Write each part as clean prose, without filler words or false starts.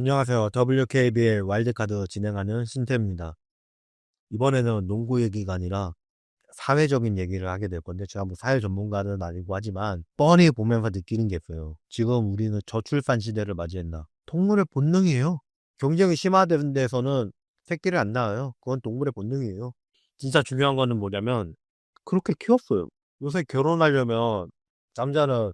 안녕하세요. WKBL 와일드카드 진행하는 신태입니다. 이번에는 농구 얘기가 아니라 사회적인 얘기를 하게 될 건데, 제가 뭐 사회 전문가는 아니고 하지만 뻔히 보면서 느끼는 게 있어요. 지금 우리는 저출산 시대를 맞이했나. 동물의 본능이에요. 경쟁이 심화된 데서는 새끼를 안 낳아요. 그건 동물의 본능이에요. 진짜 중요한 거는 뭐냐면 그렇게 키웠어요. 요새 결혼하려면 남자는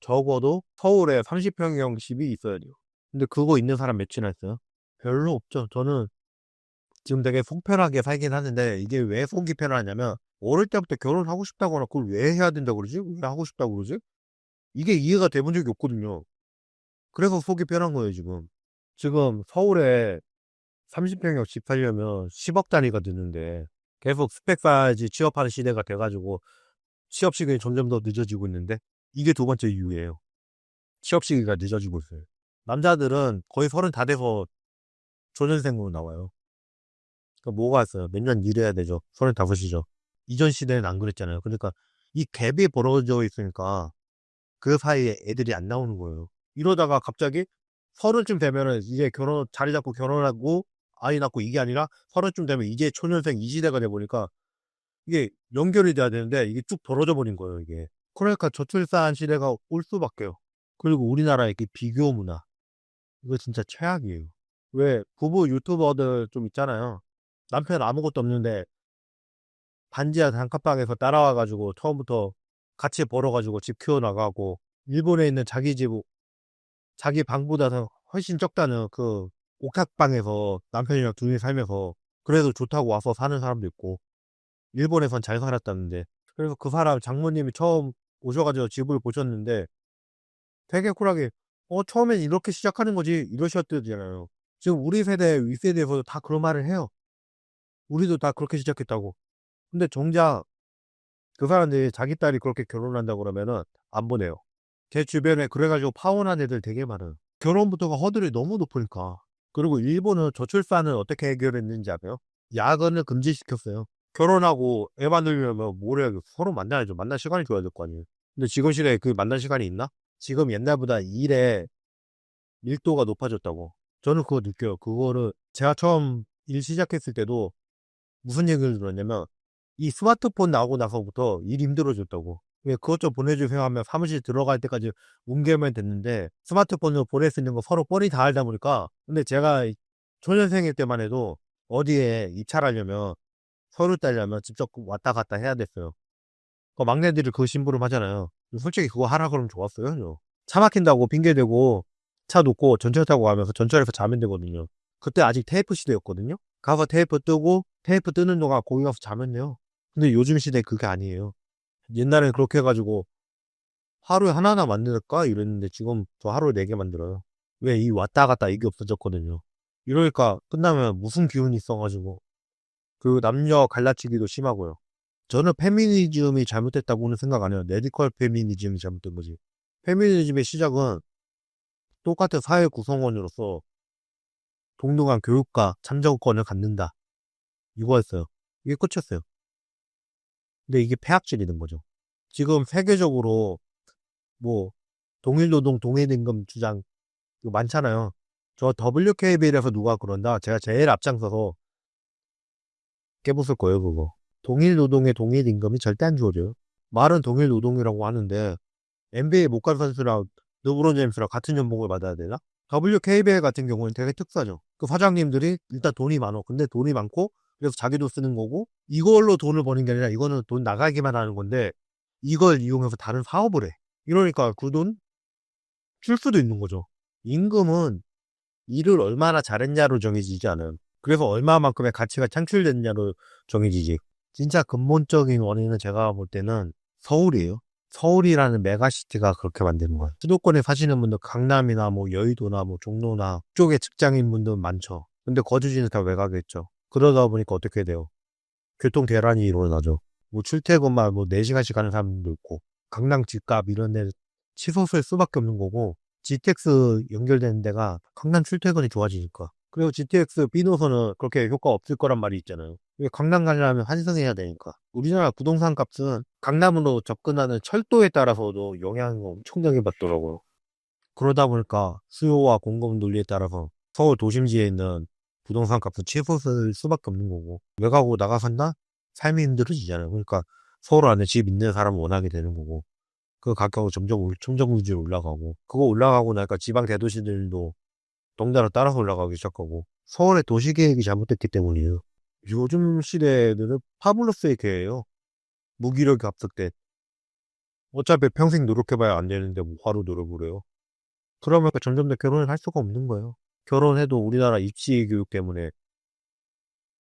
적어도 서울에 30평형 집이 있어야 돼요. 근데 그거 있는 사람 몇이나 있어요? 별로 없죠. 저는 지금 되게 속편하게 살긴 하는데, 이게 왜 속이 편하냐면 어릴 때부터 결혼하고 싶다거나 그걸 왜 해야 된다고 그러지? 왜 하고 싶다고 그러지? 이게 이해가 돼본 적이 없거든요. 그래서 속이 편한 거예요, 지금. 지금 서울에 30평형 집 살려면 10억 단위가 드는데, 계속 스펙 쌓아야지 취업하는 시대가 돼가지고 취업 시간이 점점 더 늦어지고 있는데, 이게 두 번째 이유예요. 취업 시기가 늦어지고 있어요. 남자들은 거의 30 다 돼서 초년생으로 나와요. 그러니까 뭐가 있어요? 몇 년 일해야 되죠. 35이죠. 이전 시대는 안 그랬잖아요. 그러니까 이 갭이 벌어져 있으니까 그 사이에 애들이 안 나오는 거예요. 이러다가 갑자기 30쯤 되면은 이제 자리 잡고 결혼하고 아이 낳고 이게 아니라 30쯤 되면 이제 초년생 이 시대가 돼 보니까 이게 연결이 돼야 되는데 이게 쭉 벌어져 버린 거예요, 이게. 그러니까 저출산 시대가 올 수밖에요. 그리고 우리나라의 그 비교 문화. 이거 진짜 최악이에요. 왜 부부 유튜버들 좀 있잖아요. 남편 아무것도 없는데 반지하 단칸방에서 따라와 가지고 처음부터 같이 벌어 가지고 집 키워 나가고, 일본에 있는 자기 방보다 더 훨씬 적다는 그 옥탑방에서 남편이랑 둘이 살면서 그래도 좋다고 와서 사는 사람도 있고, 일본에선 잘 살았다는데. 그래서 그 사람 장모님이 처음 오셔 가지고 집을 보셨는데 되게 쿨하게 처음엔 이렇게 시작하는 거지." 이러셨대잖아요. 지금 우리 세대 윗세대에서도 다 그런 말을 해요. 우리도 다 그렇게 시작했다고. 근데 정작 그 사람들이 자기 딸이 그렇게 결혼한다고 그러면은 안 보내요. 제 주변에 그래 가지고 파혼한 애들 되게 많아요. 결혼부터가 허들이 너무 높으니까. 그리고 일본은 저출산을 어떻게 해결했는지 아세요? 야근을 금지시켰어요. 결혼하고 애 만들려면 뭘 해야 서로 만나야죠. 만날 시간을 줘야 될 거 아니에요. 근데 지금 시대에 그 만날 시간이 있나? 지금 옛날보다 일의 밀도가 높아졌다고. 저는 그거 느껴요. 그거를 제가 처음 일 시작했을 때도 무슨 얘기를 들었냐면 이 스마트폰 나오고 나서부터 일이 힘들어졌다고. 왜 "그것 좀 보내주세요." 하면 사무실 들어갈 때까지 뭉개면 됐는데, 스마트폰으로 보낼 수 있는 거 서로 뻔히 다 알다 보니까. 근데 제가 이 초년생일 때만 해도 어디에 입찰하려면 서류 따려면 직접 왔다 갔다 해야 됐어요. 그 막내들이 그 심부름하잖아요. 솔직히 그거 하라 그러면 좋았어요 저. 차 막힌다고 핑계 대고 차 놓고 전철 타고 가면서 전철에서 자면 되거든요. 그때 아직 테이프 시대였거든요. 가서 테이프 뜨고 테이프 뜨는 동안 거기 가서 자면 돼요. 근데 요즘 시대에 그게 아니에요. 옛날에는 그렇게 해 가지고 '하루에 하나나 만들까?' 이랬는데 지금 저 하루에 4개 만들어요. 왜 이 왔다 갔다 이게 없어졌거든요. 이러니까 끝나면 무슨 기운이 있어 가지고. 그 남녀 갈라치기도 심하고요. 저는 페미니즘이 잘못됐다고는 생각 안 해요. 레디컬 페미니즘이 잘못된 거지. 페미니즘의 시작은 똑같은 사회 구성원으로서 동등한 교육과 참정권을 갖는다, 이거였어요. 이게 끝이었어요. 근데 이게 폐악질이 된 거죠. 지금 세계적으로 뭐 동일 노동 동일 임금 주장 이거 많잖아요. 저 WKBL에서 누가 그런다, 제가 제일 앞장서서 깨부술 거예요, 그거. 동일 노동의 동일 임금이 절대 안 주어져요. 말은 동일 노동이라고 하는데 NBA 못 간 선수랑 르브론 제임스랑 같은 연봉을 받아야 되나? WKBL 같은 경우는 되게 특사죠. 그 사장님들이 일단 돈이 많어. 근데 돈이 많고 그래서 자기도 쓰는 거고, 이걸로 돈을 버는 게 아니라 이거는 돈 나가기만 하는 건데 이걸 이용해서 다른 사업을 해. 이러니까 그 돈 줄 수도 있는 거죠. 임금은 일을 얼마나 잘했냐로 정해지지 않아요. 그래서 얼마만큼의 가치가 창출됐냐로 정해지지. 진짜 근본적인 원인은 제가 볼 때는 서울이에요. 서울이라는 메가시티가 그렇게 만드는 거예요. 수도권에 사시는 분들 강남이나 뭐 여의도나 뭐 종로나 그쪽에 직장인분들 많죠. 근데 거주지는 다 외곽에 있죠. 그러다 보니까 어떻게 돼요? 교통 대란이 일어나죠. 뭐 출퇴근만 뭐 4시간씩 가는 사람도 있고, 강남 집값 이런 데 치솟을 수밖에 없는 거고, GTX 연결되는 데가 강남 출퇴근이 좋아지니까. 그리고 GTX B 노선은 그렇게 효과 없을 거란 말이 있잖아요. 왜 강남 가려면 환승해야 되니까. 우리나라 부동산 값은 강남으로 접근하는 철도에 따라서도 영향을 엄청나게 받더라고요. 그러다 보니까 수요와 공급 논리에 따라서 서울 도심지에 있는 부동산 값은 치솟을 수밖에 없는 거고, 외곽으로 나가 산다? 삶이 힘들어지잖아요. 그러니까 서울 안에 집 있는 사람은 원하게 되는 거고, 그 가격은 점점 천정부지로 올라가고, 그거 올라가고 나니까 지방 대도시들도 덩달아 따라서 올라가기 시작하고, 서울의 도시계획이 잘못됐기 때문이에요. 요즘 시대들은 파블로스의 계예요. 무기력이 압축돼. 어차피 평생 노력해봐야 안 되는데 뭐하루 노력을 해요. 그러면 점점 더 결혼을 할 수가 없는 거예요. 결혼해도 우리나라 입시 교육 때문에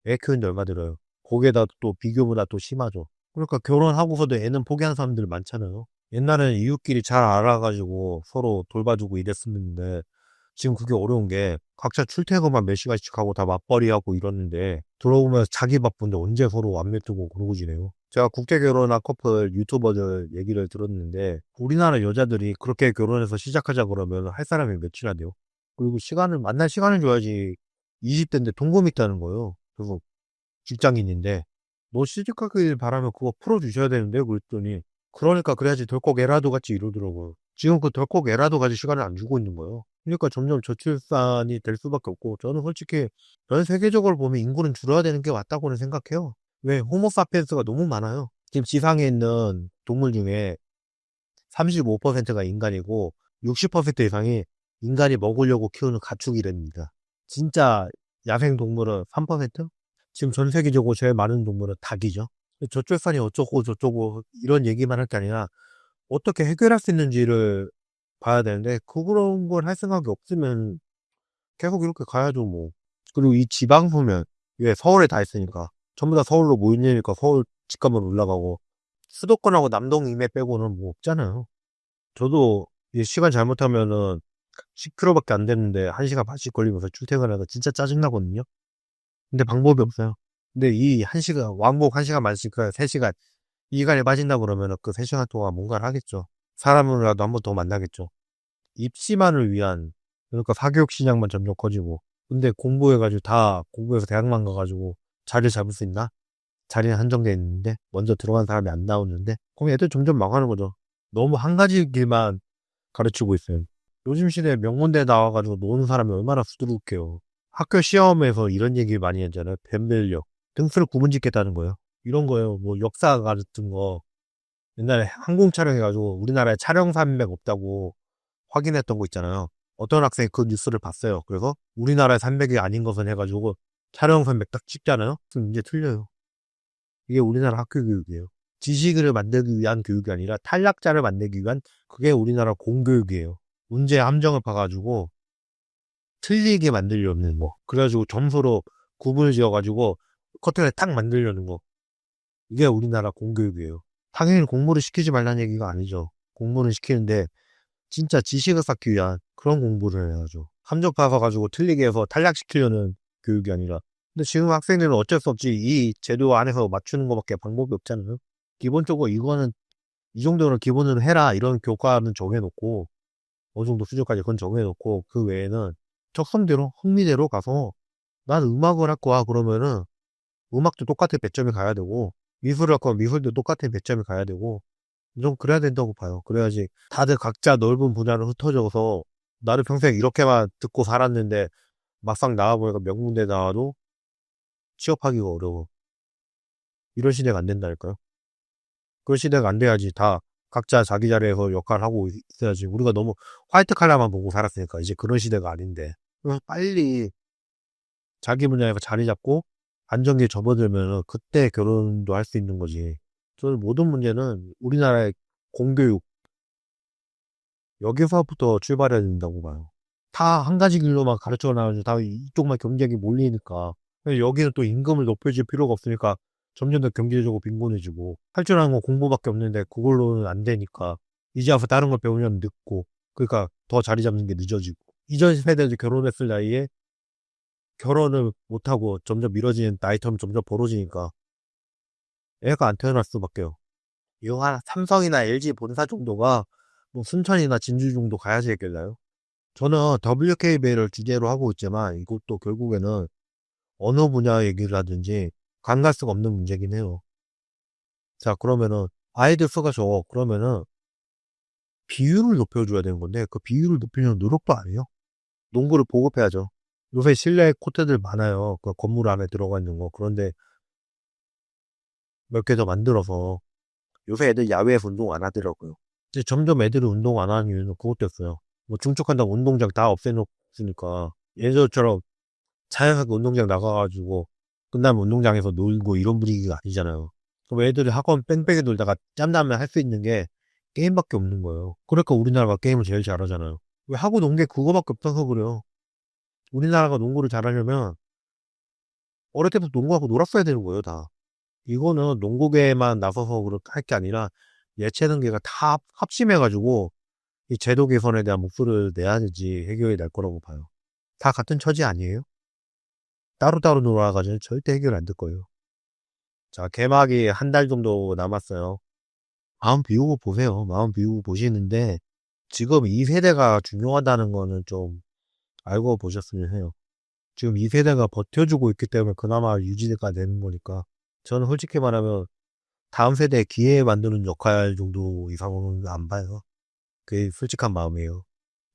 애 키우는데 얼마 들어요. 거기에다 또 비교보다 또 심하죠. 그러니까 결혼하고서도 애는 포기하는 사람들 많잖아요. 옛날에는 이웃끼리 잘 알아가지고 서로 돌봐주고 이랬었는데 지금 그게 어려운 게 각자 출퇴근만 몇 시간씩 하고 다 맞벌이하고 이러는데 들어보면 자기 바쁜데 언제 서로 안면 뜨고 그러고 지내요. 제가 국제 결혼한 커플 유튜버들 얘기를 들었는데 우리나라 여자들이 그렇게 결혼해서 시작하자 그러면 할 사람이 몇이나 돼요. 그리고 만날 시간을 줘야지. 20대인데 동거미 있다는 거예요. 그래서 직장인인데 너 시집가길 바라면 그거 풀어주셔야 되는데 그랬더니 그러니까 그래야지 덜컥 애라도 같이 이러더라고요. 지금 그 덜컥 애라도 가질 시간을 안 주고 있는 거예요. 그러니까 점점 저출산이 될 수밖에 없고 저는 솔직히 전 세계적으로 보면 인구는 줄어야 되는 게 맞다고는 생각해요. 왜? 호모사피엔스가 너무 많아요. 지금 지상에 있는 동물 중에 35%가 인간이고 60% 이상이 인간이 먹으려고 키우는 가축이랍니다. 진짜 야생동물은 3%? 지금 전 세계적으로 제일 많은 동물은 닭이죠. 저출산이 어쩌고 저쩌고 이런 얘기만 할 게 아니라 어떻게 해결할 수 있는지를 봐야 되는데 그런 걸 할 생각이 없으면 계속 이렇게 가야죠 뭐. 그리고 이 지방 소면 왜 서울에 다 있으니까 전부 다 서울로 모이니까 서울 집값은 올라가고 수도권하고 남동 이매 빼고는 뭐 없잖아요. 저도 이 시간 잘못하면은 10km밖에 안 되는데 1시간 반씩 걸리면서 출퇴근하다 진짜 짜증나거든요. 근데 방법이 없어요. 근데 이 1시간 왕복 1시간 반씩 3시간 이 시간에 빠진다 그러면은 그 3시간 동안 뭔가를 하겠죠. 사람을라도 한 번 더 만나겠죠. 입시만을 위한 그러니까 사교육 시장만 점점 커지고 근데 공부해가지고 다 공부해서 대학만 가가지고 자리를 잡을 수 있나? 자리는 한정돼 있는데 먼저 들어간 사람이 안 나오는데 그럼 애들 점점 망하는 거죠. 너무 한 가지 길만 가르치고 있어요. 요즘 시대에 명문대 나와가지고 노는 사람이 얼마나 수두룩해요. 학교 시험에서 이런 얘기 많이 했잖아요. 변별력. 등수를 구분짓겠다는 거예요. 이런 거예요. 뭐 역사 같은 거. 옛날에 항공 촬영해가지고 우리나라에 촬영 산맥 없다고 확인했던 거 있잖아요. 어떤 학생이 그 뉴스를 봤어요. 그래서 우리나라의 산맥이 아닌 것은 해가지고 촬영 산맥 딱 찍잖아요. 그럼 이제 틀려요. 이게 우리나라 학교 교육이에요. 지식을 만들기 위한 교육이 아니라 탈락자를 만들기 위한 그게 우리나라 공교육이에요. 문제 함정을 봐가지고 틀리게 만들려는 거. 그래가지고 점수로 구분을 지어가지고 커튼을 딱 만들려는 거. 이게 우리나라 공교육이에요. 당연히 공부를 시키지 말라는 얘기가 아니죠. 공부는 시키는데 진짜 지식을 쌓기 위한 그런 공부를 해야죠. 함정 파서가지고 틀리게 해서 탈락시키려는 교육이 아니라. 근데 지금 학생들은 어쩔 수 없지. 이 제도 안에서 맞추는 것밖에 방법이 없잖아요. 기본적으로 이거는 이 정도는 기본으로 해라 이런 교과는 정해놓고 어느 정도 수준까지 그건 정해놓고 그 외에는 적성대로 흥미대로 가서 난 음악을 할 거야 그러면은 음악도 똑같은 배점이 가야 되고 미술을 할 거면 미술도 똑같은 배점이 가야 되고 좀 그래야 된다고 봐요. 그래야지 다들 각자 넓은 분야로 흩어져서 나를 평생 이렇게만 듣고 살았는데 막상 나와보니까 명문대 나와도 취업하기가 어려워. 이런 시대가 안 된다니까요. 그런 시대가 안 돼야지 다 각자 자기 자리에서 역할을 하고 있어야지. 우리가 너무 화이트 칼라만 보고 살았으니까 이제 그런 시대가 아닌데. 그래서 빨리 자기 분야에서 자리 잡고 안정기에 접어들면 그때 결혼도 할 수 있는 거지. 저는 모든 문제는 우리나라의 공교육 여기서부터 출발해야 된다고 봐요. 다 한 가지 길로만 가르쳐 나가지고 다 이쪽만 경쟁이 몰리니까 여기는 또 임금을 높여줄 필요가 없으니까 점점 더 경제적으로 빈곤해지고 할 줄 아는 건 공부밖에 없는데 그걸로는 안 되니까 이제 와서 다른 걸 배우면 늦고 그러니까 더 자리 잡는 게 늦어지고 이전 세대들 결혼했을 나이에 결혼을 못하고 점점 미뤄지는 나이텀이 점점 벌어지니까 애가 안 태어날 수밖에요. 이거 한 삼성이나 LG 본사 정도가 뭐 순천이나 진주 정도 가야지 했겠나요? 저는 WKB를 주제로 하고 있지만 이것도 결국에는 어느 분야 얘기를 하든지 간 갈 수가 없는 문제긴 해요. 자, 그러면은 아이들 수가 적어. 그러면은 비율을 높여줘야 되는 건데 그 비율을 높이려는 노력도 안 해요. 농구를 보급해야죠. 요새 실내 코트들 많아요. 그 건물 안에 들어가 있는 거. 그런데 몇 개 더 만들어서 요새 애들 야외에서 운동 안 하더라고요. 근데 점점 애들이 운동 안 하는 이유는 그것도였어요. 뭐 중축한다고 운동장 다 없애놓으니까 예전처럼 자연스럽게 운동장 나가가지고 끝나면 운동장에서 놀고 이런 분위기가 아니잖아요. 그럼 애들이 학원 뺑뺑이 돌다가 짬나면 할 수 있는 게 게임밖에 없는 거예요. 그러니까 우리나라가 게임을 제일 잘하잖아요. 왜 하고 논 게 그거밖에 없어서 그래요. 우리나라가 농구를 잘하려면 어릴 때부터 농구하고 놀았어야 되는 거예요, 다. 이거는 농구계만 나서서 할 게 아니라 예체능계가 다 합심해가지고 이 제도 개선에 대한 목소리를 내야지 해결이 될 거라고 봐요. 다 같은 처지 아니에요? 따로따로 놀아가지고 절대 해결 안 될 거예요. 자, 개막이 한 달 정도 남았어요. 마음 비우고 보세요. 마음 비우고 보시는데 지금 2세대가 중요하다는 거는 좀 알고 보셨으면 해요. 지금 2세대가 버텨주고 있기 때문에 그나마 유지가 되는 거니까 저는 솔직히 말하면 다음 세대에 기회 만드는 역할 정도 이상은 안 봐요. 그게 솔직한 마음이에요.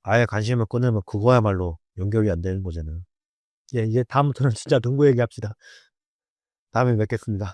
아예 관심을 끊으면 그거야말로 연결이 안 되는 거잖아요. 예, 이제 다음부터는 진짜 농구 얘기합시다. 다음에 뵙겠습니다.